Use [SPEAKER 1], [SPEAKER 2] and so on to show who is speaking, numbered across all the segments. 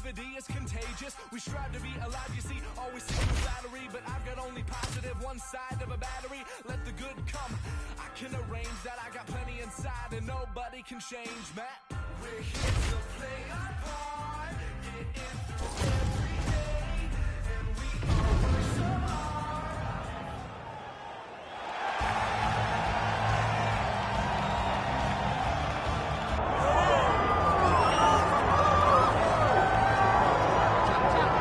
[SPEAKER 1] Positivity is contagious. We strive to be alive, you see, always seeking flattery, but I've got only positive, one side of a battery. Let the good come. I can arrange that. I got plenty inside and nobody can change that. We're here to play our part, get in through every day, and we all work so hard.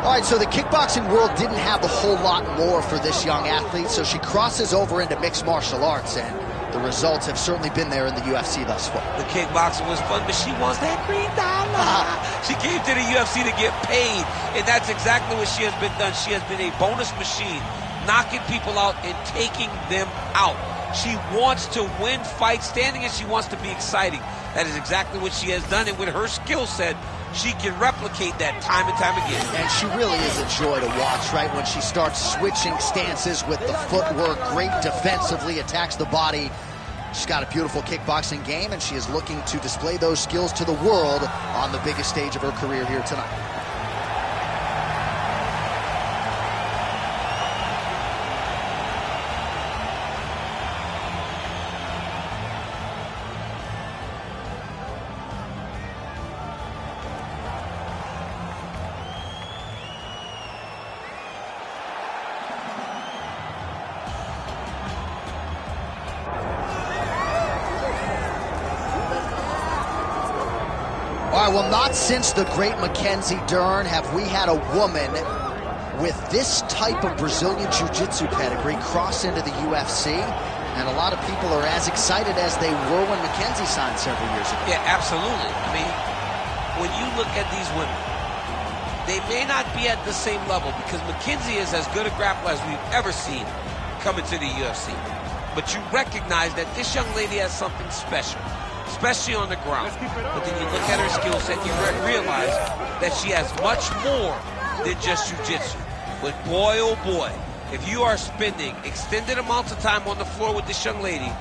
[SPEAKER 2] All right, so the kickboxing world didn't have a whole lot more for this young athlete, so she crosses over into mixed martial arts, and the results have certainly been there in the UFC thus far.
[SPEAKER 3] The kickboxing was fun, but she wants that green dollar. She came to the UFC to get paid, and that's exactly what she has been done. She has been a bonus machine, knocking people out and taking them out. She wants to win fights standing, and she wants to be exciting. That is exactly what she has done, and with her skill set, she can replicate that time and time again. And
[SPEAKER 2] she really is a joy to watch, right? When she starts switching stances with the footwork, great defensively, attacks the body. She's got a beautiful kickboxing game, and she is looking to display those skills to the world on the biggest stage of her career here tonight. All right, well, not since the great Mackenzie Dern have we had a woman with this type of Brazilian Jiu-Jitsu pedigree cross into the UFC, and a lot of people are as excited as they were when Mackenzie signed several years ago.
[SPEAKER 3] Yeah, absolutely. I mean, when you look at these women, they may not be at the same level because Mackenzie is as good a grappler as we've ever seen coming to the UFC. But you recognize that this young lady has something special, especially on the ground. But then you look at her skill set, you realize that she has much more than just jiu-jitsu. But boy, oh boy, if you are spending extended amounts of time on the floor with this young lady,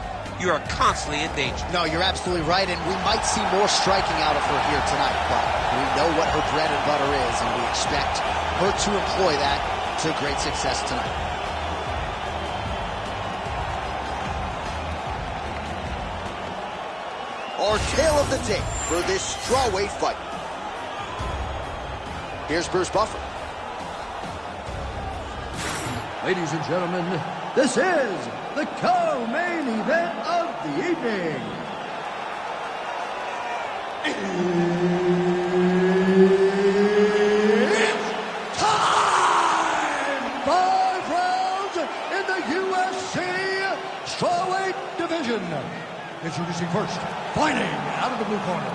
[SPEAKER 3] you are constantly in danger.
[SPEAKER 2] No, you're absolutely right, and we might see more striking out of her here tonight, but we know what her bread and butter is, and we expect her to employ that to great success tonight. Our tale of the tape for this strawweight fight. Here's Bruce Buffer.
[SPEAKER 4] Ladies and gentlemen, this is the co-main event of the evening. It's time! 5 rounds in the UFC strawweight division. Introducing first, fighting out of the blue corner,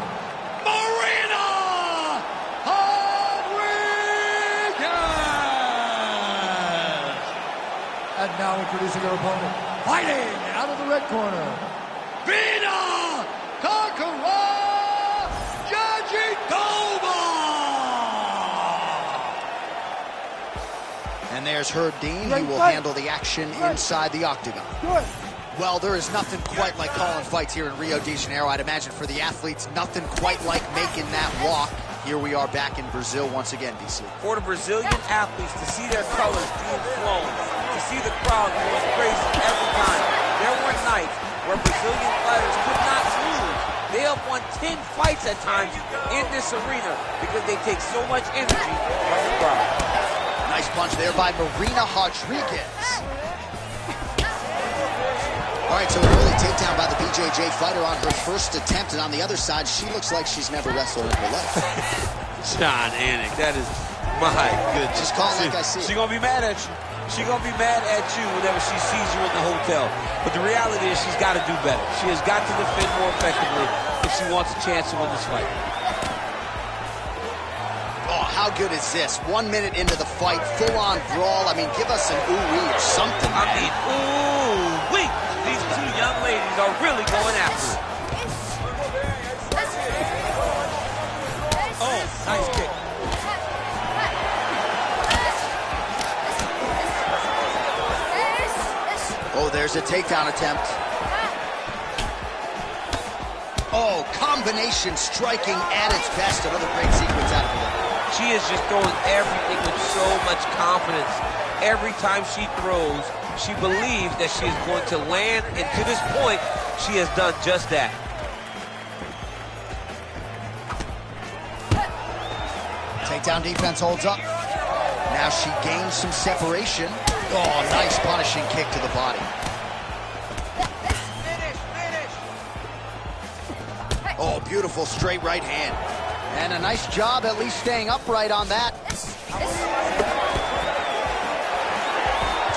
[SPEAKER 4] Marina Rodriguez! And now introducing her opponent, fighting out of the red corner, Vina Kakara Jajitova!
[SPEAKER 2] And there's Herb Dean. He will handle the action inside the octagon.
[SPEAKER 4] Good.
[SPEAKER 2] Well, there is nothing quite like calling fights here in Rio de Janeiro. I'd imagine for the athletes, nothing quite like making that walk. Here we are back in Brazil once again, DC.
[SPEAKER 3] For the Brazilian athletes to see their colors being flown, to see the crowd going crazy every time. There were nights where Brazilian fighters could not lose. They have won 10 fights at times in this arena because they take so much energy from the crowd.
[SPEAKER 2] Nice punch there by Marina Rodriguez. All right, so an early takedown by the BJJ fighter on her first attempt, and on the other side, she looks like she's never wrestled in her life.
[SPEAKER 3] John Anik, that is my goodness.
[SPEAKER 2] Just call it like I see it.
[SPEAKER 3] She's gonna be mad at you. She's gonna be mad at you whenever she sees you in the hotel. But the reality is she's got to do better. She has got to defend more effectively if she wants a chance to win this fight.
[SPEAKER 2] Oh, how good is this? 1 minute into the fight, full-on brawl. I mean, give us an ooh-wee or something.
[SPEAKER 3] I mean, ooh-wee. These two young ladies are really going after it. Oh, nice kick.
[SPEAKER 2] Oh, there's a takedown attempt. Oh, combination striking at its best. Another great sequence out of her.
[SPEAKER 3] She is is just throwing everything with so much confidence. Every time she throws, she believes that she is going to land, and to this point, she has done just that.
[SPEAKER 2] Takedown defense holds up. Now she gains some separation. Oh, nice punishing kick to the body. Oh, beautiful straight right hand. And a nice job at least staying upright on that.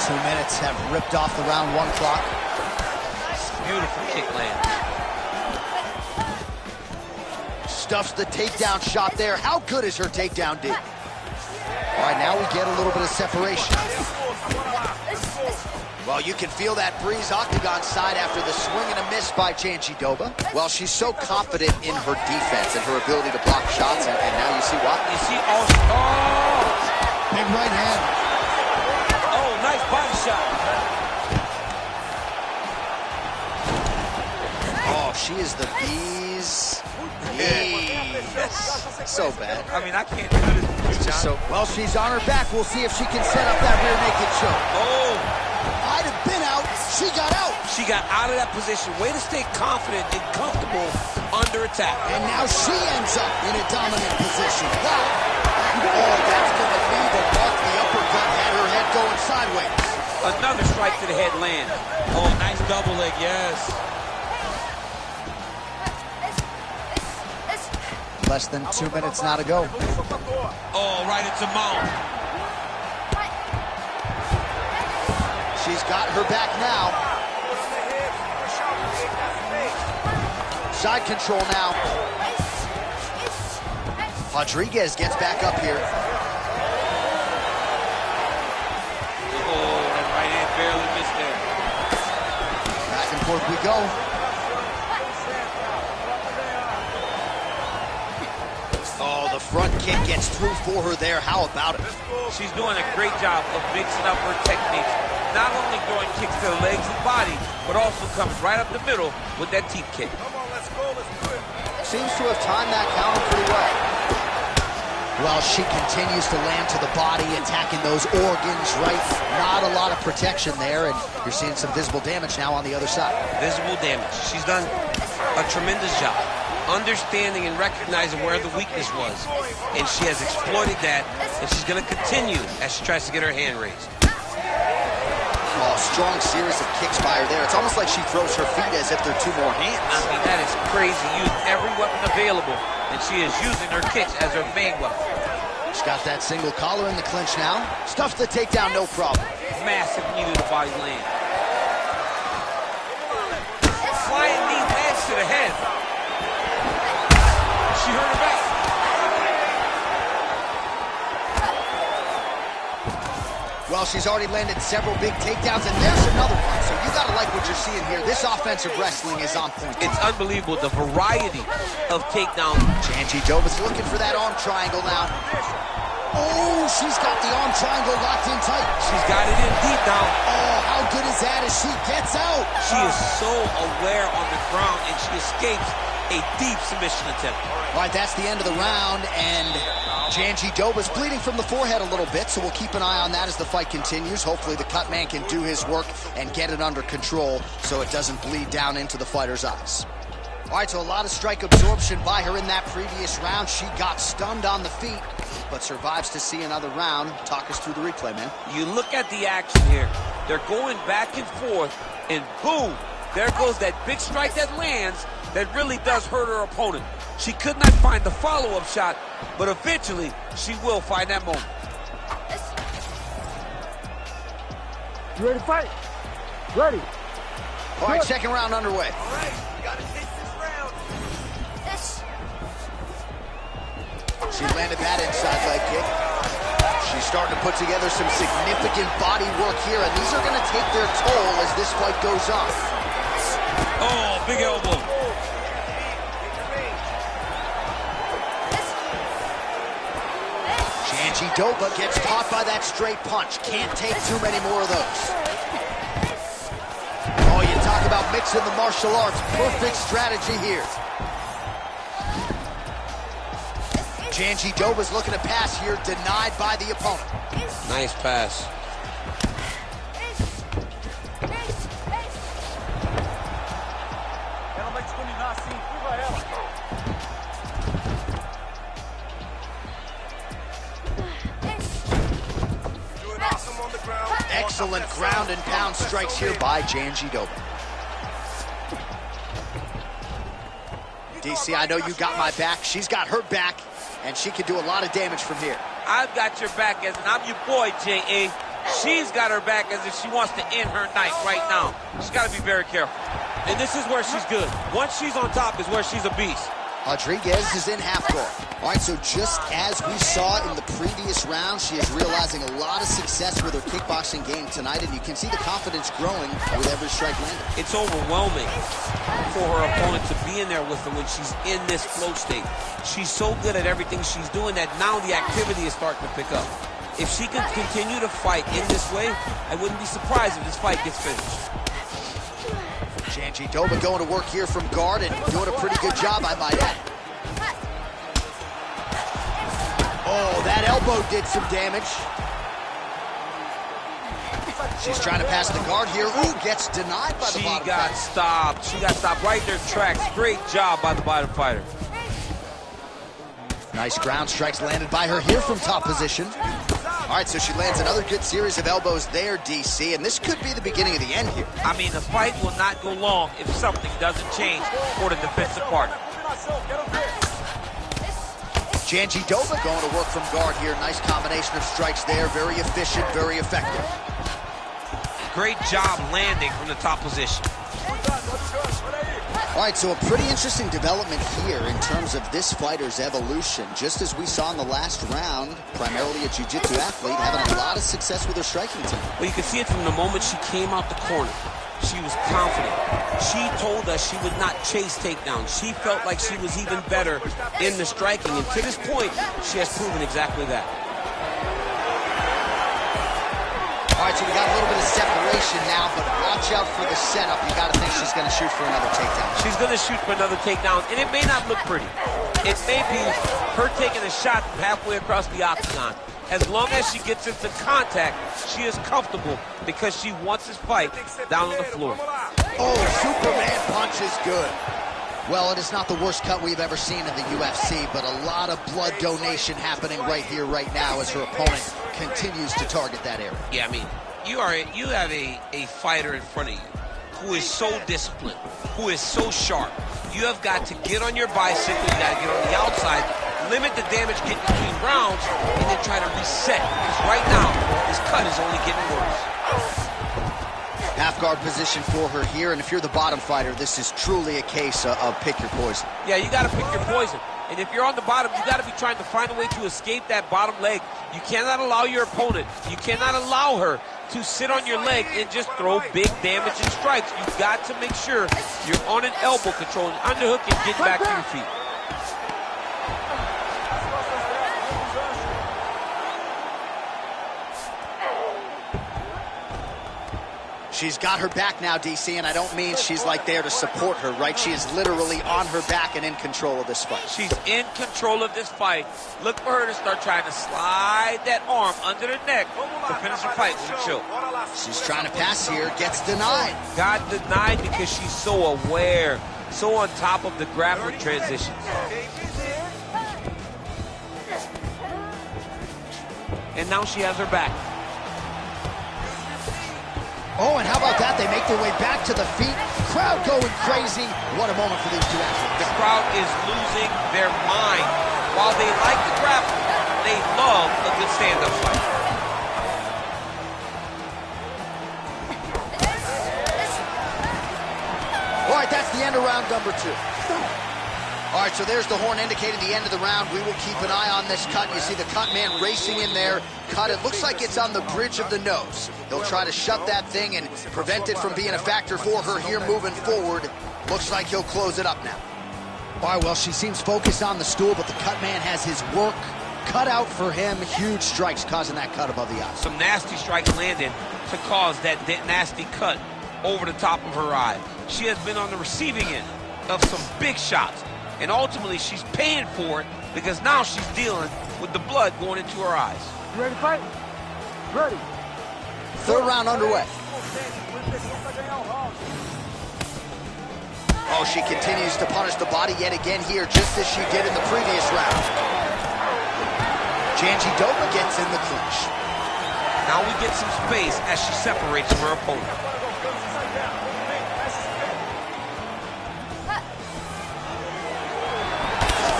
[SPEAKER 2] 2 minutes have ripped off the round 1 clock.
[SPEAKER 3] Beautiful kick land.
[SPEAKER 2] Stuffs the takedown shot there. How good is her takedown D? All right, now we get a little bit of separation. Well, you can feel that breeze octagon side after the swing and a miss by Jandiroba. Well, she's so confident in her defense and her ability to block shots, and now you see what?
[SPEAKER 3] You see also,
[SPEAKER 2] Big right hand.
[SPEAKER 3] Oh, nice body shot.
[SPEAKER 2] Oh, she is the bee's knees. So bad.
[SPEAKER 3] I mean, I can't do this.
[SPEAKER 2] It's just so, well, she's on her back. We'll see if she can set up that rear naked choke.
[SPEAKER 3] Oh.
[SPEAKER 2] I'd have been out. She got out.
[SPEAKER 3] She got out of that position. Way to stay confident and comfortable under attack.
[SPEAKER 2] And now she ends up in a dominant position. Wow. Oh, that's going to be the mark. The uppercut had her head going sideways.
[SPEAKER 3] Another strike to the head land. Oh, nice double leg, yes.
[SPEAKER 2] Less than 2 minutes now to go.
[SPEAKER 3] Oh, right into mount.
[SPEAKER 2] She's got her back now. Side control now. Rodriguez gets back up here.
[SPEAKER 3] Oh, that right hand barely missed there.
[SPEAKER 2] Back and forth we go. Oh, the front kick gets through for her there. How about it?
[SPEAKER 3] She's doing a great job of mixing up her techniques. Not only throwing kicks to the legs and body, but also comes right up the middle with that teep kick.
[SPEAKER 2] Seems to have timed that counter pretty well. Well, she continues to land to the body, attacking those organs, right? Not a lot of protection there, and you're seeing some visible damage now on the other side.
[SPEAKER 3] Visible damage. She's done a tremendous job understanding and recognizing where the weakness was, and she has exploited that, and she's going to continue as she tries to get her hand raised.
[SPEAKER 2] Oh, strong series of kicks by her there. It's almost like she throws her feet as if they're 2 more hands.
[SPEAKER 3] I mean, that is crazy. Used every weapon available, and she is using her kicks as her main weapon.
[SPEAKER 2] She's got that single collar in the clinch now. Stuffs the takedown, no problem.
[SPEAKER 3] Massive knee to the body land. Flying knee lands to the head. She hurt her back.
[SPEAKER 2] Well, she's already landed several big takedowns, and there's another one. So you gotta like what you're seeing here. This offensive wrestling is on point.
[SPEAKER 3] It's unbelievable, the variety of takedowns.
[SPEAKER 2] Jandiroba's looking for that arm triangle now. Oh, she's got the arm triangle locked in tight.
[SPEAKER 3] She's got it in deep now.
[SPEAKER 2] Oh, how good is that as she gets out?
[SPEAKER 3] She is so aware on the ground, and she escapes a deep submission attempt.
[SPEAKER 2] All right, that's the end of the round, and Jandiroba's bleeding from the forehead a little bit, so we'll keep an eye on that as the fight continues. Hopefully the cut man can do his work and get it under control so it doesn't bleed down into the fighter's eyes. All right, so a lot of strike absorption by her in that previous round. She got stunned on the feet, but survives to see another round. Talk us through the replay, man.
[SPEAKER 3] You look at the action here. They're going back and forth, and boom, there goes that big strike that lands that really does hurt her opponent. She could not find the follow-up shot, but eventually she will find that moment.
[SPEAKER 5] You ready to fight? Ready.
[SPEAKER 2] All right, second round underway.
[SPEAKER 1] All right, you gotta take this round.
[SPEAKER 2] She landed that inside leg kick. She's starting to put together some significant body work here, and these are going to take their toll as this fight goes on.
[SPEAKER 3] Oh, big elbow.
[SPEAKER 2] Jandiroba gets caught by that straight punch. Can't take too many more of those. Oh, you talk about mixing the martial arts. Perfect strategy here. Jandiroba's looking to pass here, denied by the opponent.
[SPEAKER 3] Nice pass.
[SPEAKER 2] Excellent ground and pound strikes here by Jandiroba. DC, I know you got my back. She's got her back, and she can do a lot of damage from here.
[SPEAKER 3] I've got your back as, and I'm your boy, J.A. She's got her back as if she wants to end her night right now. She's got to be very careful. And this is where she's good. Once she's on top is where she's a beast.
[SPEAKER 2] Rodriguez is in half guard. All right, so just as we saw in the previous round, she is realizing a lot of success with her kickboxing game tonight, and you can see the confidence growing with every strike landed.
[SPEAKER 3] It's overwhelming for her opponent to be in there with her when she's in this flow state. She's so good at everything she's doing that now the activity is starting to pick up. If she can continue to fight in this way, I wouldn't be surprised if this fight gets finished.
[SPEAKER 2] Jandiroba going to work here from guard and doing a pretty good job, I might add. Oh, that elbow did some damage. She's trying to pass the guard here. Ooh, gets denied by the bottom fighter.
[SPEAKER 3] She got stopped. She got stopped right there, tracks. Great job by the bottom fighter.
[SPEAKER 2] Nice ground strikes landed by her here from top position. All right, so she lands another good series of elbows there, DC, and this could be the beginning of the end here.
[SPEAKER 3] I mean, the fight will not go long if something doesn't change for the defensive partner.
[SPEAKER 2] Jandiroba going to work from guard here. Nice combination of strikes there. Very efficient, very effective.
[SPEAKER 3] Great job landing from the top position.
[SPEAKER 2] All right, so a pretty interesting development here in terms of this fighter's evolution. Just as we saw in the last round, primarily a jiu-jitsu athlete, having a lot of success with her striking team.
[SPEAKER 3] Well, you can see it from the moment she came out the corner. She was confident. She told us she would not chase takedowns. She felt like she was even better in the striking, and to this point, she has proven exactly that.
[SPEAKER 2] All right, so we got a little bit of separation now, but watch out for the setup. You got to think she's going to shoot for another takedown.
[SPEAKER 3] She's going to shoot for another takedown, and it may not look pretty. It may be her taking a shot from halfway across the octagon. As long as she gets into contact, she is comfortable because she wants this fight down on the floor.
[SPEAKER 2] Oh, Superman punch is good. Well, it is not the worst cut we've ever seen in the UFC, but a lot of blood donation happening right here, right now, as her opponent continues to target that area.
[SPEAKER 3] Yeah, I mean, you have a fighter in front of you who is so disciplined, who is so sharp. You have got to get on your bicycle, you got to get on the outside, limit the damage getting between rounds, and then try to reset. Because right now, this cut is only getting worse.
[SPEAKER 2] Half guard position for her here, and if you're the bottom fighter, this is truly a case of pick your poison.
[SPEAKER 3] Yeah, you got to pick your poison. And if you're on the bottom, you got to be trying to find a way to escape that bottom leg. You cannot allow your opponent, you cannot allow her to sit on your leg and just throw big damage and strikes. You've got to make sure you're on an elbow control, an underhook, and get back to your feet.
[SPEAKER 2] She's got her back now, DC, and I don't mean she's like there to support her, right? She is literally on her back and in control of this fight.
[SPEAKER 3] She's in control of this fight. Look for her to start trying to slide that arm under the neck to finish the fight with a choke.
[SPEAKER 2] She's trying to pass here, gets denied.
[SPEAKER 3] Got denied because she's so aware, so on top of the grappling transitions. And now she has her back.
[SPEAKER 2] Oh, and how about that? They make their way back to the feet. Crowd going crazy. What a moment for these two athletes.
[SPEAKER 3] The crowd is losing their mind. While they like the grappling, they love a good stand-up fight.
[SPEAKER 2] All right, that's the end of round number 2. All right, so there's the horn indicating the end of the round. We will keep an eye on this cut. You see the cut man racing in there. Cut, it looks like it's on the bridge of the nose. He'll try to shut that thing and prevent it from being a factor for her here moving forward. Looks like he'll close it up now. All right, well, she seems focused on the stool, but the cut man has his work cut out for him. Huge strikes causing that cut above the eye.
[SPEAKER 3] Some nasty strikes landed to cause that nasty cut over the top of her eye. She has been on the receiving end of some big shots. And ultimately, she's paying for it because now she's dealing with the blood going into her eyes.
[SPEAKER 5] You ready to fight? Ready.
[SPEAKER 2] Third round underway. Oh, she continues to punish the body yet again here, just as she did in the previous round. Janji-Dova gets in the clinch.
[SPEAKER 3] Now we get some space as she separates from her opponent.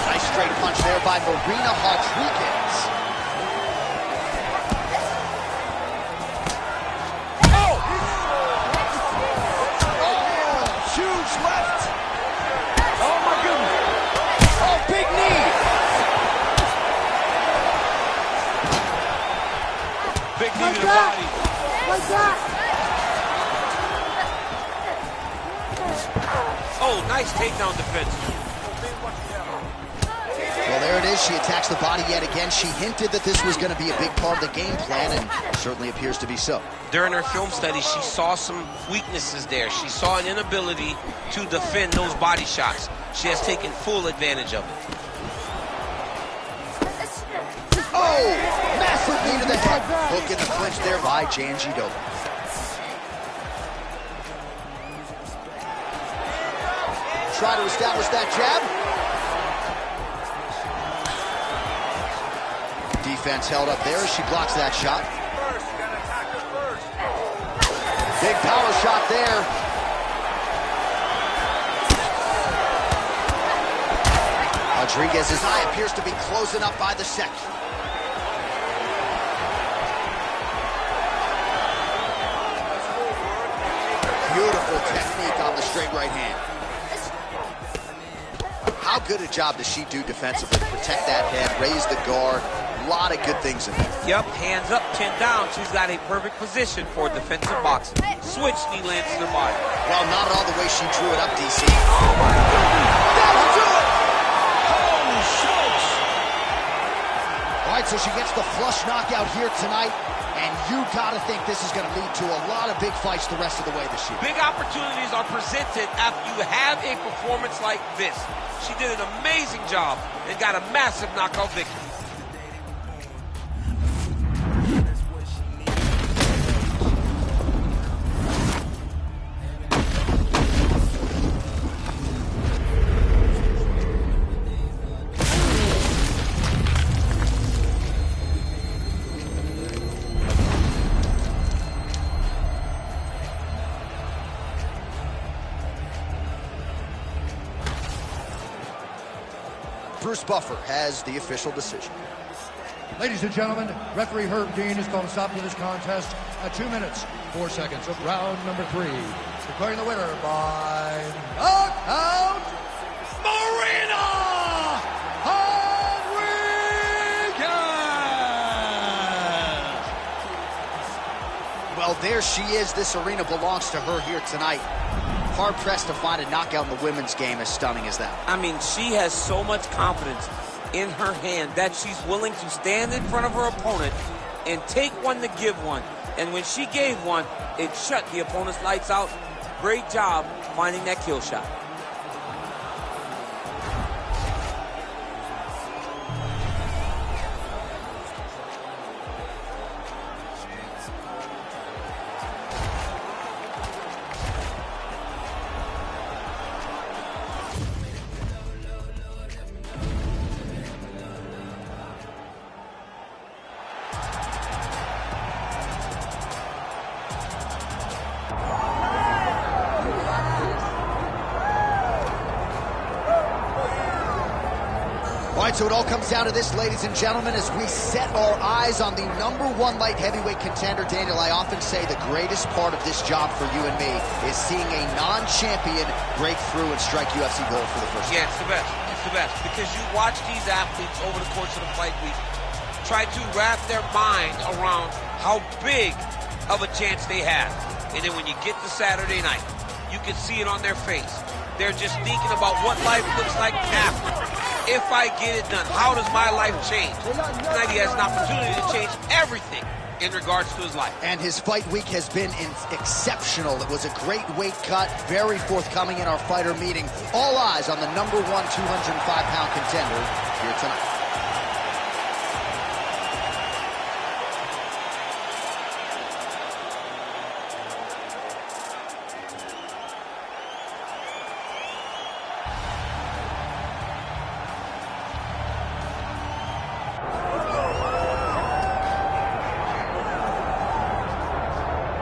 [SPEAKER 2] Nice straight punch there by Marina Rodriguez. Oh! Oh, huge left.
[SPEAKER 5] Oh, my goodness.
[SPEAKER 2] Oh, big knee.
[SPEAKER 3] Big knee to the body.
[SPEAKER 5] Like that.
[SPEAKER 3] Oh, nice takedown defense.
[SPEAKER 2] Well, there it is. She attacks the body yet again. She hinted that this was going to be a big part of the game plan, and certainly appears to be so.
[SPEAKER 3] During her film study, she saw some weaknesses there. She saw an inability to defend those body shots. She has taken full advantage of it.
[SPEAKER 2] Oh, massive knee to the head. Hook in the clinch there by Janji-Dova. Try to establish that jab. Defense held up there as she blocks that shot. Big power shot there. Rodriguez's eye appears to be closing up by the second. Beautiful technique on the straight right hand. How good a job does she do defensively? Protect that head, raise the guard. A lot of good things in there.
[SPEAKER 3] Yep, hands up, chin down. She's got a perfect position for defensive boxing. Switch knee lands to the body.
[SPEAKER 2] Well, not at all the way she drew it up, DC. Oh, my goodness. That'll do it. Holy smokes. All right, so she gets the flush knockout here tonight, and you got to think this is going to lead to a lot of big fights the rest of the way this year.
[SPEAKER 3] Big opportunities are presented after you have a performance like this. She did an amazing job and got a massive knockout victory.
[SPEAKER 2] Bruce Buffer has the official decision.
[SPEAKER 4] Ladies and gentlemen, referee Herb Dean has called a stop to this contest at 2 minutes, 4 seconds of round number 3. Declaring the winner by knockout, Marina Rodriguez!
[SPEAKER 2] Well, there she is. This arena belongs to her here tonight. Hard-pressed to find a knockout in the women's game as stunning as that.
[SPEAKER 3] I mean, she has so much confidence in her hand that she's willing to stand in front of her opponent and take one to give one. And when she gave one, it shut the opponent's lights out. Great job finding that kill shot.
[SPEAKER 2] All right, so it all comes down to this, ladies and gentlemen, as we set our eyes on the #1 light heavyweight contender. Daniel, I often say the greatest part of this job for you and me is seeing a non-champion break through and strike UFC gold for the first time.
[SPEAKER 3] Yeah, it's the best. It's the best because you watch these athletes over the course of the fight week try to wrap their mind around how big of a chance they have. And then when you get to Saturday night, you can see it on their face. They're just thinking about what life looks like after. if I get it done, how does my life change? Tonight he has an opportunity to change everything in regards to his life.
[SPEAKER 2] And his fight week has been exceptional. It was a great weight cut, very forthcoming in our fighter meeting. All eyes on the #1 205-pound contender here tonight.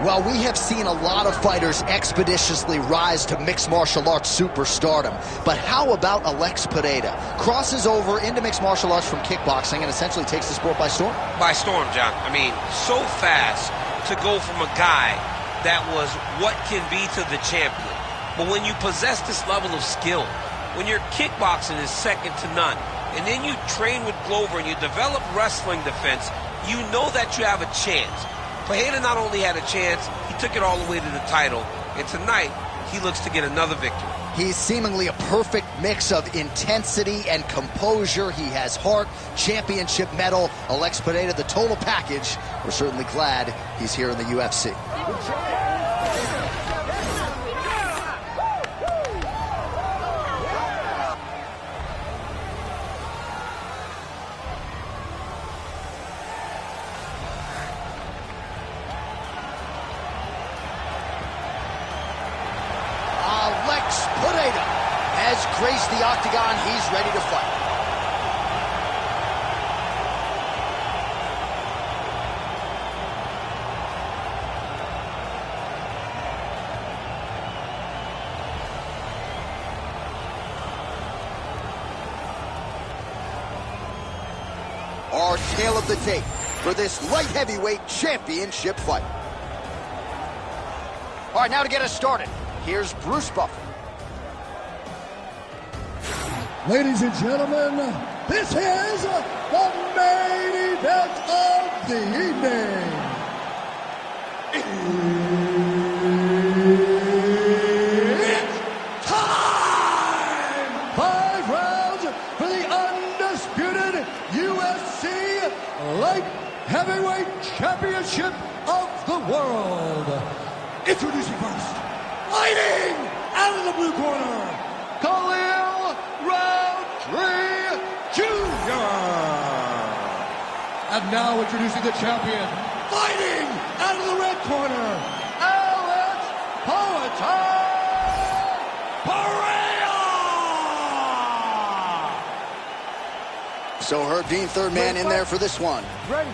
[SPEAKER 2] Well, we have seen a lot of fighters expeditiously rise to mixed martial arts superstardom. But how about Alex Pereira? Crosses over into mixed martial arts from kickboxing and essentially takes the sport by storm?
[SPEAKER 3] By storm, John. I mean, so fast to go from a guy that was what can be to the champion. But when you possess this level of skill, when your kickboxing is second to none, and then you train with Glover and you develop wrestling defense, you know that you have a chance. Pereira not only had a chance, he took it all the way to the title. And tonight, he looks to get another victory.
[SPEAKER 2] He's seemingly a perfect mix of intensity and composure. He has heart, championship medal, Alex Pereira, the total package. We're certainly glad he's here in the UFC. Pereira has graced the octagon. He's ready to fight. Our tale of the tape for this light heavyweight championship fight. All right, now to get us started, here's Bruce Buffer.
[SPEAKER 4] Ladies and gentlemen, this is the main event of the evening. It's time! 5 rounds for the undisputed UFC Light Heavyweight Championship of the world. Introducing first, fighting out of the blue corner, Rountree Jr. And now introducing the champion, fighting out of the red corner, Alex Pereira.
[SPEAKER 2] So Herb Dean, third man in there for this one.
[SPEAKER 5] Ready.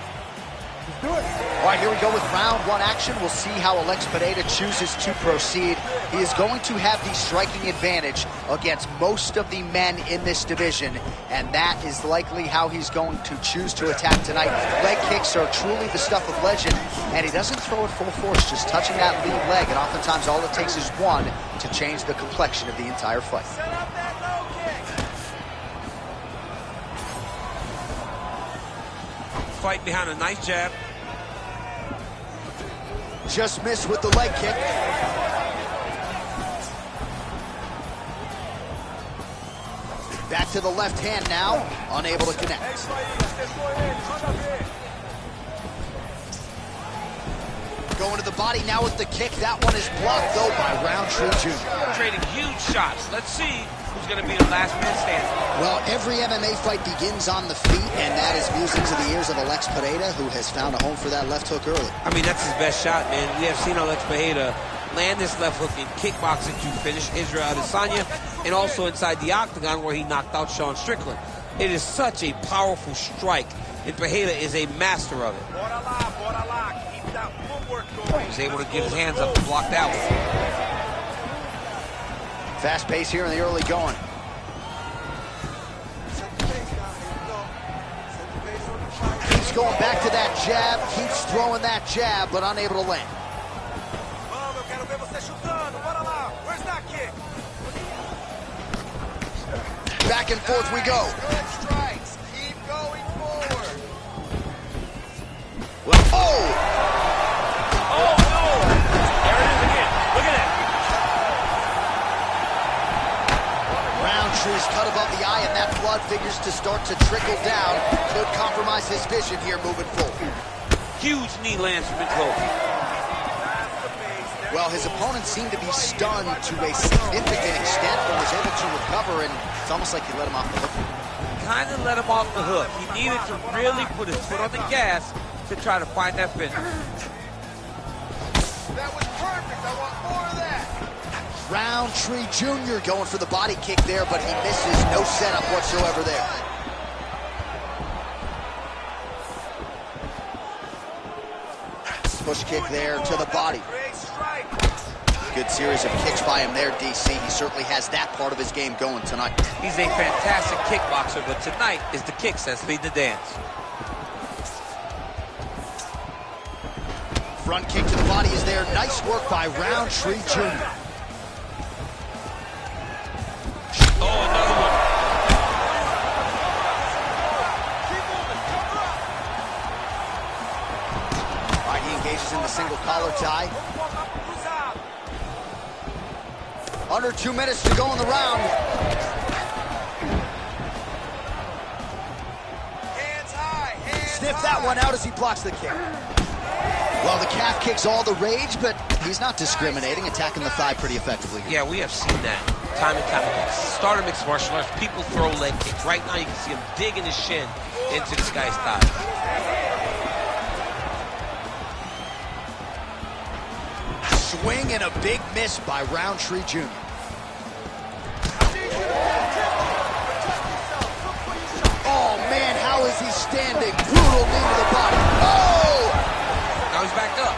[SPEAKER 5] Let's do it.
[SPEAKER 2] All right, here we go with round 1 action. We'll see how Alex Pereira chooses to proceed. He is going to have the striking advantage against most of the men in this division, and that is likely how he's going to choose to attack tonight. Leg kicks are truly the stuff of legend, and he doesn't throw it full force, just touching that lead leg, and oftentimes all it takes is one to change the complexion of the entire fight.
[SPEAKER 1] Set up that low kick.
[SPEAKER 3] Fight behind a nice jab.
[SPEAKER 2] Just missed with the leg kick. Back to the left hand now, unable to connect. Going to the body now with the kick. That one is blocked, though, by Rountree Jr.
[SPEAKER 3] Trading huge shots. Let's see who's going to be the last man standing.
[SPEAKER 2] Well, every MMA fight begins on the feet, and that is music to the ears of Alex Pereira, who has found a home for that left hook early.
[SPEAKER 3] I mean, that's his best shot, man. We have seen Alex Pereira land this left hook in kickboxing to finish Israel Adesanya, and also inside the octagon where he knocked out Sean Strickland. It is such a powerful strike, and Pereira is a master of it.
[SPEAKER 1] Keep that footwork going.
[SPEAKER 3] He was able to get his hands up and block that one.
[SPEAKER 2] Fast pace here in the early going. Keeps going back to that jab, keeps throwing that jab, but unable to land.
[SPEAKER 1] Where's that kick?
[SPEAKER 2] Back and forth we go.
[SPEAKER 1] Good strikes. Keep going forward.
[SPEAKER 2] Well, oh!
[SPEAKER 3] Oh, no! There it is again. Look at that.
[SPEAKER 2] Rountree's cut above the eye, and that blood figures to start to trickle down. Could compromise his vision here moving forward.
[SPEAKER 3] Huge knee lands from Middlekauff.
[SPEAKER 2] Well, his opponent seemed to be stunned to a significant extent, but was able to recover, and it's almost like he let him off the hook.
[SPEAKER 3] Kind of let him off the hook. He needed to really put his foot on the gas to try to find that finish.
[SPEAKER 1] That was perfect. I want more of that.
[SPEAKER 2] Rountree Jr. going for the body kick there, but he misses. No setup whatsoever there. Push kick there to the body. Good series of kicks by him there, DC. He certainly has that part of his game going tonight.
[SPEAKER 3] He's a fantastic kickboxer, but tonight is the kicks that's lead the dance.
[SPEAKER 2] Front kick to the body is there. Nice work by Rountree Jr.
[SPEAKER 3] Oh, another one.
[SPEAKER 2] All right, he engages in the single collar tie. Under 2 minutes to go in the round.
[SPEAKER 1] Hands high, hands
[SPEAKER 2] Sniff that one out as he blocks the kick. Well, the calf kick's all the rage, but he's not discriminating, attacking the thigh pretty effectively here.
[SPEAKER 3] Yeah, we have seen that time and time again. Start of mixed martial arts, people throw leg kicks. Right now, you can see him digging his shin into this guy's thigh.
[SPEAKER 2] Swing and a big miss by Rountree Jr. Oh, man, how is he standing? Brutal knee to the body. Oh!
[SPEAKER 3] Now he's backed up.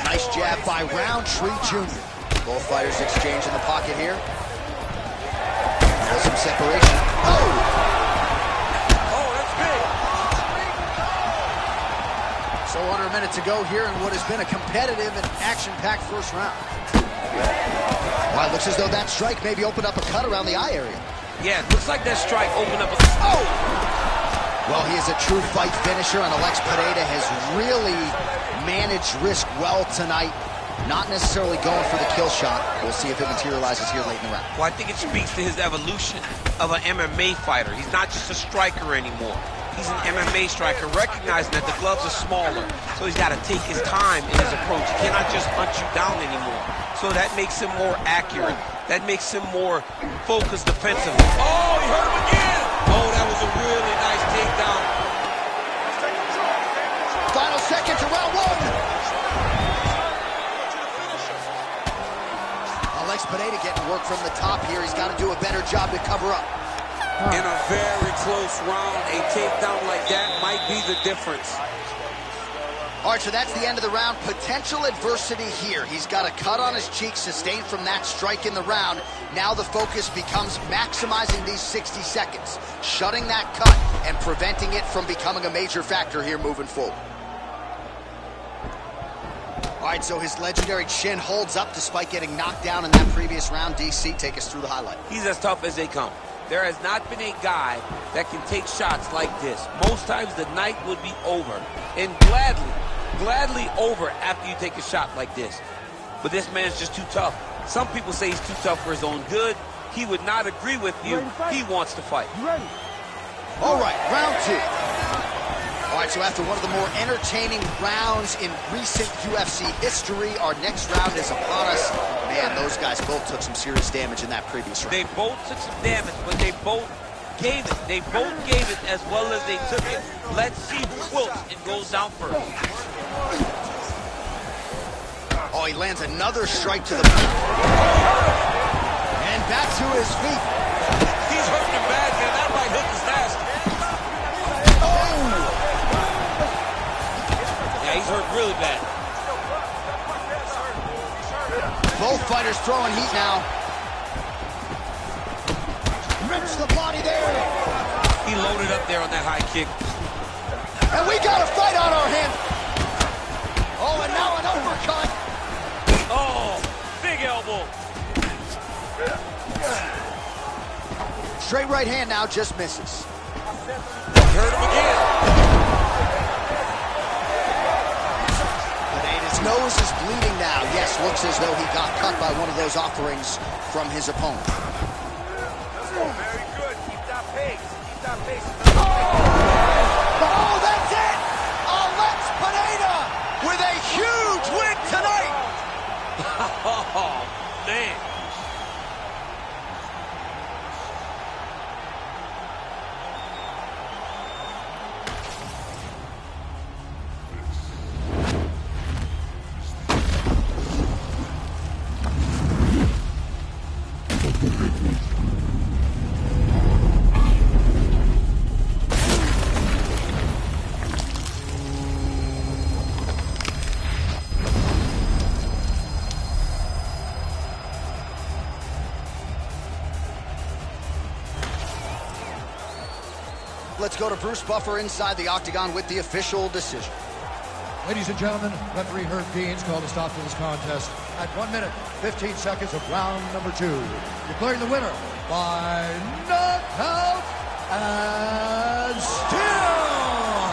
[SPEAKER 2] Nice jab by Rountree Jr. Both fighters exchange in the pocket here. There's some separation. Oh! So under a minute to go here in what has been a competitive and action-packed first round. Wow, it looks as though that strike maybe opened up a cut around the eye area.
[SPEAKER 3] Yeah, it looks like that strike opened up a...
[SPEAKER 2] Oh! Well, he is a true fight finisher, and Alex Pereira has really managed risk well tonight. Not necessarily going for the kill shot. We'll see if it materializes here late in the round.
[SPEAKER 3] Well, I think it speaks to his evolution of an MMA fighter. He's not just a striker anymore. He's an MMA striker, recognizing that the gloves are smaller, so he's got to take his time in his approach. He cannot just hunt you down anymore. So that makes him more accurate. That makes him more focused defensively. Oh, he hurt him again! Oh, that was a really nice takedown.
[SPEAKER 2] Final seconds of round one. Alex Pereira getting work from the top here. He's got to do a better job to cover up.
[SPEAKER 3] In a very close round, a takedown like that might be the difference.
[SPEAKER 2] All right, so that's the end of the round. Potential adversity here. He's got a cut on his cheek sustained from that strike in the round. Now the focus becomes maximizing these 60 seconds, shutting that cut and preventing it from becoming a major factor here moving forward. All right, so his legendary chin holds up despite getting knocked down in that previous round. DC, take us through the highlight.
[SPEAKER 3] He's as tough as they come. There has not been a guy that can take shots like this. Most times the night would be over, and gladly over after you take a shot like this. But this man's just too tough. Some people say he's too tough for his own good. He would not agree with you. He wants to fight.
[SPEAKER 5] You ready?
[SPEAKER 2] All right, round two. All right, so after one of the more entertaining rounds in recent UFC history, our next round is upon us. Man, those guys both took some serious damage in that previous round.
[SPEAKER 3] They both took some damage, but they both gave it. They both gave it as well as they took it. Let's see who quilts and goes down first.
[SPEAKER 2] Oh, he lands another strike to the back. And back to his feet.
[SPEAKER 3] He's hurting him bad, man. That right hook is nasty. Yeah, he's hurt really bad.
[SPEAKER 2] Both fighters throwing heat now. Rips the body there.
[SPEAKER 3] He loaded up there on that high kick.
[SPEAKER 2] And we got a fight on our hands. Oh, and now an uppercut.
[SPEAKER 3] Oh, big elbow.
[SPEAKER 2] Straight right hand now, just misses.
[SPEAKER 3] Hurt him again.
[SPEAKER 2] Pereira's nose is bleeding now. Yes, looks as though he got cut by one of those offerings from his opponent.
[SPEAKER 6] Very good. Keep that pace. Keep that pace.
[SPEAKER 2] Oh, that's it! Alex Pereira with a huge win tonight!
[SPEAKER 3] Oh, man.
[SPEAKER 2] Let's go to Bruce Buffer inside the octagon with the official decision.
[SPEAKER 4] Ladies and gentlemen, referee Herb Dean's called a stop to this contest at 1 minute, 15 seconds of round number 2. Declaring the winner by knockout and still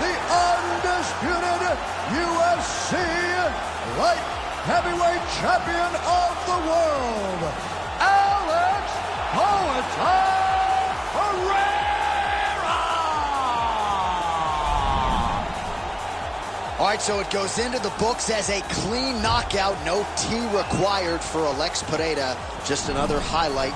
[SPEAKER 4] the undisputed UFC light heavyweight champion of the world, Alex Pereira!
[SPEAKER 2] All right, so it goes into the books as a clean knockout. No T required for Alex Pereira. Just another highlight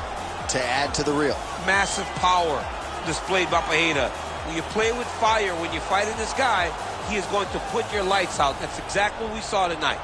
[SPEAKER 2] to add to the reel.
[SPEAKER 3] Massive power displayed by Pereira. When you play with fire, when you're fighting this guy, he is going to put your lights out. That's exactly what we saw tonight.